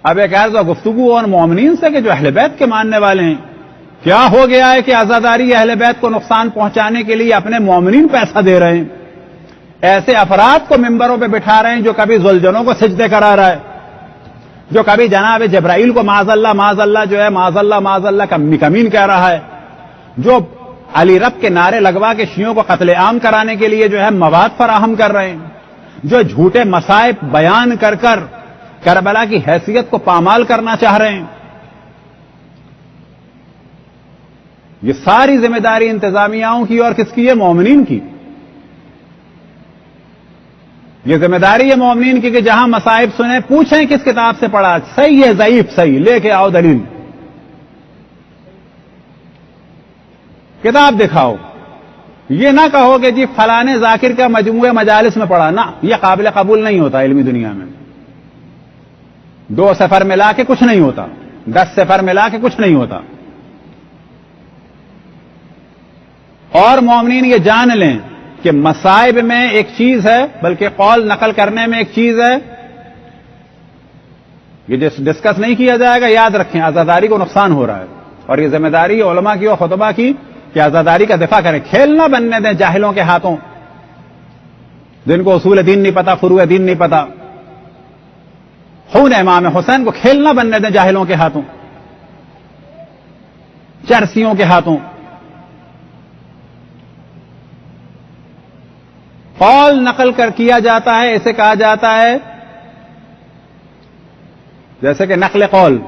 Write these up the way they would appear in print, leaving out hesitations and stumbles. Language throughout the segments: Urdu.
اب ایک عرض و گفتگو اور مومنین سے کہ جو اہل بیت کے ماننے والے ہیں، کیا ہو گیا ہے کہ عزاداری اہل بیت کو نقصان پہنچانے کے لیے اپنے مومنین پیسہ دے رہے ہیں، ایسے افراد کو ممبروں پہ بٹھا رہے ہیں جو کبھی ذوالجنوں کو سجدے کرا رہا ہے، جو کبھی جناب جبرائیل کو معاذ اللہ جو ہے معاذ اللہ کمین کہہ رہا ہے، جو علی رب کے نعرے لگوا کے شیعوں کو قتل عام کرانے کے لیے جو ہے مواد فراہم کر رہے ہیں، جو جھوٹے مصائب بیان کر کر کربلا کی حیثیت کو پامال کرنا چاہ رہے ہیں۔ یہ ساری ذمہ داری انتظامیاؤں کی اور کس کی ہے؟ مومنین کی۔ یہ ذمہ داری ہے مومنین کی کہ جہاں مصائب سنیں پوچھیں کس کتاب سے پڑھا، صحیح ہے ضعیف صحیح، لے کے آؤ دلیل، کتاب دکھاؤ۔ یہ نہ کہو کہ جی فلانے ذاکر کا مجموعہ مجالس میں پڑھا، نہ، یہ قابل قبول نہیں ہوتا علمی دنیا میں۔ 2 صفر ملا کے کچھ نہیں ہوتا، 10 صفر ملا کے کچھ نہیں ہوتا۔ اور مومنین یہ جان لیں کہ مصائب میں ایک چیز ہے، بلکہ قول نقل کرنے میں ایک چیز ہے، یہ ڈسکس نہیں کیا جائے گا، یاد رکھیں عزاداری کو نقصان ہو رہا ہے، اور یہ ذمہ داری علماء کی اور خطبہ کی کہ عزاداری کا دفاع کریں، کھیل نہ بننے دیں جاہلوں کے ہاتھوں، جن کو اصول دین نہیں پتا، فروع دین نہیں پتا۔ خون امام حسین کو کھیل نہ بننے دیں جاہلوں کے ہاتھوں، چرسیوں کے ہاتھوں۔ قول نقل کر کیا جاتا ہے، اسے کہا جاتا ہے جیسے کہ نقل قول،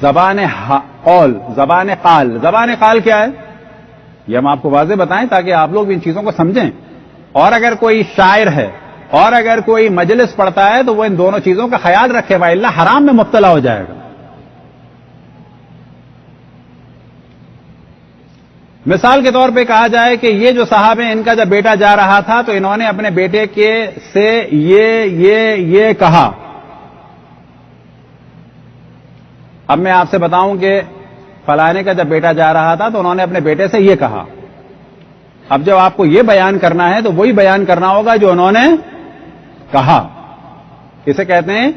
زبان قول، زبان قال۔ زبان قال کیا ہے یہ ہم آپ کو واضح بتائیں تاکہ آپ لوگ ان چیزوں کو سمجھیں۔ اور اگر کوئی شاعر ہے اور اگر کوئی مجلس پڑھتا ہے تو وہ ان دونوں چیزوں کا خیال رکھے، وإلا حرام میں مبتلا ہو جائے گا۔ مثال کے طور پہ کہا جائے کہ یہ جو صاحب ہیں، ان کا جب بیٹا جا رہا تھا تو انہوں نے اپنے بیٹے کے سے یہ کہا۔ اب میں آپ سے بتاؤں کہ فلانے کا جب بیٹا جا رہا تھا تو انہوں نے اپنے بیٹے سے یہ کہا۔ اب جب آپ کو یہ بیان کرنا ہے تو وہی بیان کرنا ہوگا جو انہوں نے کہا۔ اسے کہتے ہیں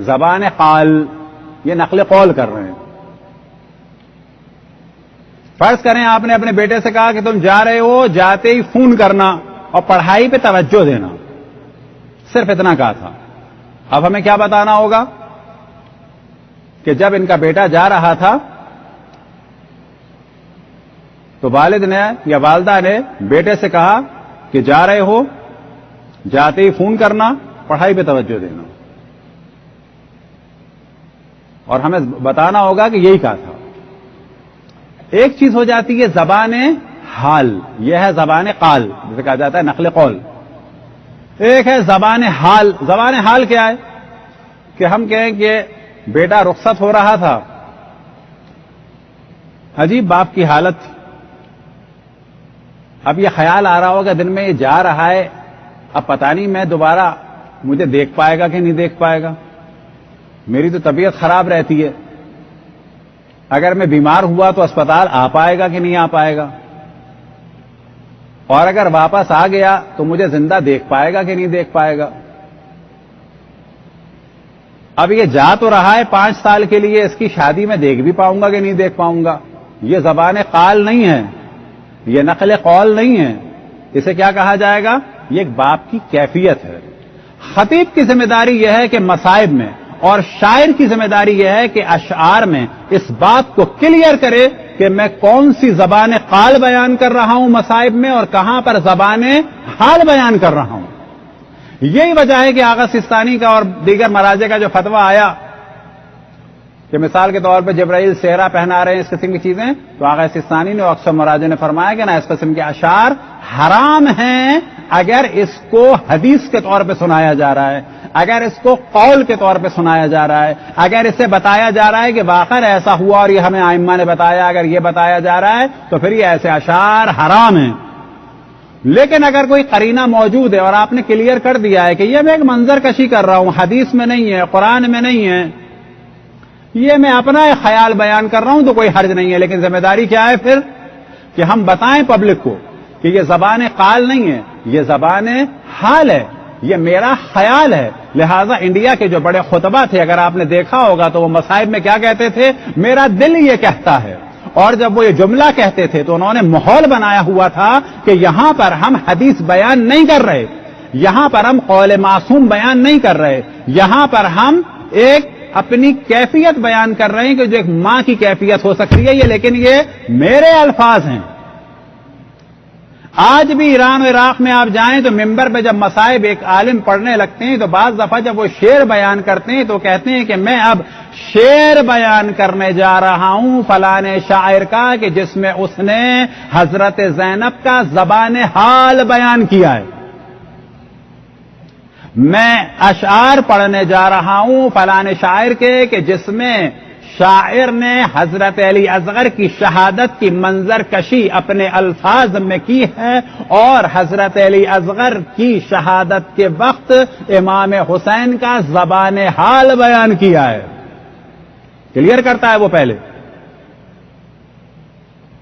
زبان قال، یہ نقل قول کر رہے ہیں۔ فرض کریں آپ نے اپنے بیٹے سے کہا کہ تم جا رہے ہو، جاتے ہی فون کرنا اور پڑھائی پہ توجہ دینا، صرف اتنا کہا تھا۔ اب ہمیں کیا بتانا ہوگا کہ جب ان کا بیٹا جا رہا تھا تو والد نے یا والدہ نے بیٹے سے کہا کہ جا رہے ہو، جاتے ہی فون کرنا، پڑھائی پہ توجہ دینا، اور ہمیں بتانا ہوگا کہ یہی کہا تھا۔ ایک چیز ہو جاتی ہے زبان حال، یہ ہے زبان قال جسے کہا جاتا ہے نقل قول۔ ایک ہے زبان حال۔ زبان حال کیا ہے کہ ہم کہیں کہ بیٹا رخصت ہو رہا تھا، عجیب باپ کی حالت تھی۔ اب یہ خیال آ رہا ہوگا دن میں یہ جا رہا ہے، اب پتہ نہیں میں دوبارہ مجھے دیکھ پائے گا کہ نہیں دیکھ پائے گا، میری تو طبیعت خراب رہتی ہے، اگر میں بیمار ہوا تو اسپتال آ پائے گا کہ نہیں آ پائے گا، اور اگر واپس آ گیا تو مجھے زندہ دیکھ پائے گا کہ نہیں دیکھ پائے گا۔ اب یہ جا تو رہا ہے 5 سال کے لیے، اس کی شادی میں دیکھ بھی پاؤں گا کہ نہیں دیکھ پاؤں گا۔ یہ زبان قال نہیں ہے، یہ نقل قول نہیں ہے، اسے کیا کہا جائے گا؟ یہ ایک باپ کی کیفیت ہے۔ خطیب کی ذمہ داری یہ ہے کہ مصائب میں، اور شاعر کی ذمہ داری یہ ہے کہ اشعار میں اس بات کو کلیئر کرے کہ میں کون سی زبان قال بیان کر رہا ہوں مصائب میں اور کہاں پر زبان حال بیان کر رہا ہوں۔ یہی وجہ ہے کہ آغا سستانی کا اور دیگر مراجع کا جو فتویٰ آیا کہ مثال کے طور پہ جبرائیل صحرا پہنا رہے ہیں، اس قسم کی چیزیں، تو آغا سستانی نے اور اکثر مراجع نے فرمایا کہ نا اس قسم کے اشعار حرام ہیں اگر اس کو حدیث کے طور پہ سنایا جا رہا ہے، اگر اس کو قول کے طور پہ سنایا جا رہا ہے، اگر اسے بتایا جا رہا ہے کہ واقعہ ایسا ہوا اور یہ ہمیں ائمہ نے بتایا، اگر یہ بتایا جا رہا ہے تو پھر یہ ایسے اشعار حرام ہیں۔ لیکن اگر کوئی قرینہ موجود ہے اور آپ نے کلیئر کر دیا ہے کہ یہ میں ایک منظر کشی کر رہا ہوں، حدیث میں نہیں ہے، قرآن میں نہیں ہے، یہ میں اپنا ایک خیال بیان کر رہا ہوں، تو کوئی حرج نہیں ہے۔ لیکن ذمہ داری کیا ہے پھر کہ ہم بتائیں پبلک کو کہ یہ زبان قال نہیں ہے، یہ زبان حال ہے، یہ میرا خیال ہے. لہذا انڈیا کے جو بڑے خطبہ تھے اگر آپ نے دیکھا ہوگا تو وہ مصائب میں کیا کہتے تھے؟ میرا دل یہ کہتا ہے. اور جب وہ یہ جملہ کہتے تھے تو انہوں نے ماحول بنایا ہوا تھا کہ یہاں پر ہم حدیث بیان نہیں کر رہے, یہاں پر ہم قول معصوم بیان نہیں کر رہے, یہاں پر ہم ایک اپنی کیفیت بیان کر رہے ہیں کہ جو ایک ماں کی کیفیت ہو سکتی ہے یہ, لیکن یہ میرے الفاظ ہیں. آج بھی ایران و عراق میں آپ جائیں تو ممبر پہ جب مصائب ایک عالم پڑھنے لگتے ہیں تو بعض دفعہ جب وہ شعر بیان کرتے ہیں تو کہتے ہیں کہ میں اب شعر بیان کرنے جا رہا ہوں فلانے شاعر کا کہ جس میں اس نے حضرت زینب کا زبان حال بیان کیا ہے. میں اشعار پڑھنے جا رہا ہوں فلانے شاعر کے کہ جس میں شاعر نے حضرت علی اصغر کی شہادت کی منظر کشی اپنے الفاظ میں کی ہے اور حضرت علی اصغر کی شہادت کے وقت امام حسین کا زبان حال بیان کیا ہے. کلیئر کرتا ہے وہ پہلے.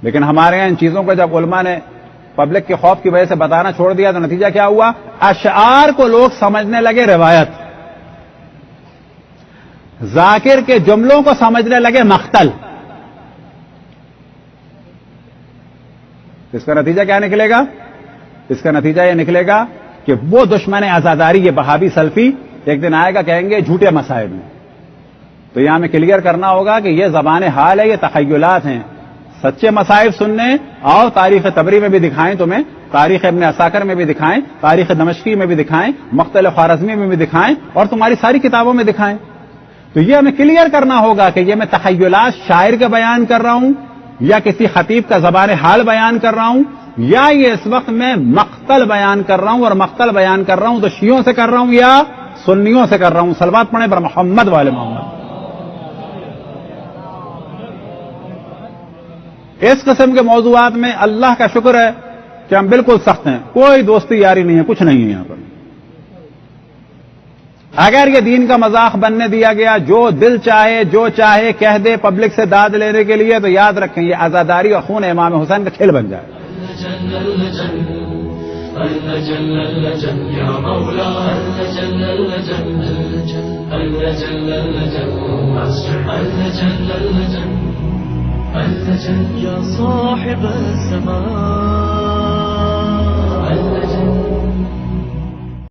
لیکن ہمارے یہاں ان چیزوں کو جب علماء نے پبلک کے خوف کی وجہ سے بتانا چھوڑ دیا تو نتیجہ کیا ہوا؟ اشعار کو لوگ سمجھنے لگے روایت, ذاکر کے جملوں کو سمجھنے لگے مقتل. اس کا نتیجہ کیا نکلے گا؟ اس کا نتیجہ یہ نکلے گا کہ وہ دشمن عزاداری یہ بہابی سلفی ایک دن آئے گا کہیں گے جھوٹے مسائل میں. تو یہاں ہمیں کلیئر کرنا ہوگا کہ یہ زبان حال ہے, یہ تخیلات ہیں. سچے مسائل سننے اور تاریخ تبری میں بھی دکھائیں تمہیں, تاریخ ابن عساکر میں بھی دکھائیں, تاریخ دمشقی میں بھی دکھائیں, مقتل خوارزمی میں بھی دکھائیں اور تمہاری ساری کتابوں میں دکھائیں. تو یہ ہمیں کلیئر کرنا ہوگا کہ یہ میں تخیلات شاعر کا بیان کر رہا ہوں یا کسی خطیب کا زبان حال بیان کر رہا ہوں یا یہ اس وقت میں مقتل بیان کر رہا ہوں. اور مقتل بیان کر رہا ہوں تو شیعوں سے کر رہا ہوں یا سنیوں سے کر رہا ہوں. صلوات پڑھیں پر محمد والے محمد. اس قسم کے موضوعات میں اللہ کا شکر ہے کہ ہم بالکل سخت ہیں, کوئی دوستی یاری نہیں ہے, کچھ نہیں ہے یہاں پر. اگر یہ دین کا مذاق بننے دیا گیا جو دل چاہے جو چاہے کہہ دے پبلک سے داد لینے کے لیے تو یاد رکھیں یہ عزاداری اور خون امام حسین کا کھیل بن جائے. يا صاحب السماء